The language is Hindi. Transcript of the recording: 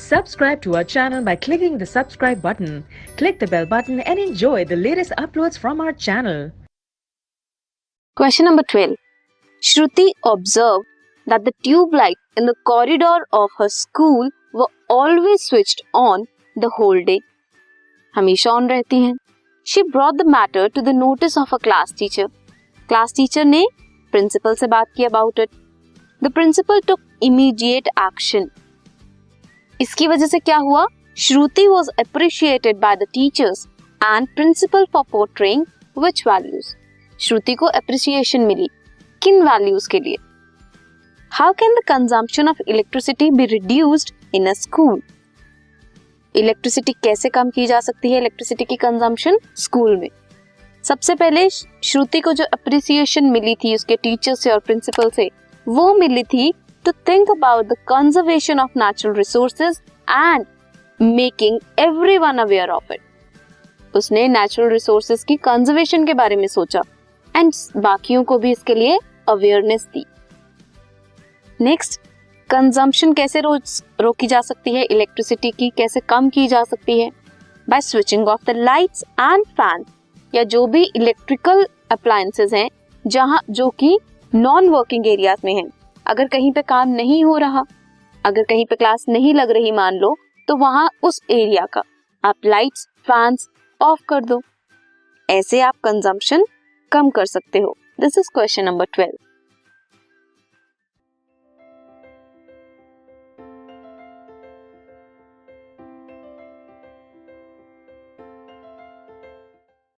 Subscribe to our channel by clicking the subscribe button. Click the bell button and enjoy the latest uploads from our channel. Question number 12. Shruti observed that the tube lights in the corridor of her school were always switched on the whole day. हमेशा ऑन रहती हैं. She brought the matter to the notice of a class teacher. Class teacher ने principal से बात की about it. The principal took immediate action. इसकी वजह से क्या हुआ? श्रुति was appreciated by the teachers and principal for portraying which values? श्रुति को appreciation मिली किन values के लिए? How can the consumption of electricity be reduced in a school? Electricity कैसे कम की जा सकती है? इलेक्ट्रिसिटी की कंजम्पशन स्कूल में. सबसे पहले श्रुति को जो अप्रिसिएशन मिली थी उसके टीचर से और प्रिंसिपल से, वो मिली थी to think about the conservation of natural resources and making everyone aware of it. उसने नेचुरल रिसोर्सेज की कंजर्वेशन के बारे में सोचा एंड बाकियों को भी इसके लिए अवेयरनेस दी. नेक्स्ट, कंजम्पशन कैसे रोकी जा सकती है? इलेक्ट्रिसिटी की कैसे कम की जा सकती है? By switching off the lights and fan, या जो भी इलेक्ट्रिकल अप्लायंसेस हैं जहां जो कि नॉन वर्किंग एरियाज में हैं. अगर कहीं पे काम नहीं हो रहा, अगर कहीं पे क्लास नहीं लग रही मान लो, तो वहां उस एरिया का आप लाइट्स फैंस ऑफ कर दो. ऐसे आप कंजम्पशन कम कर सकते हो. This is question number 12.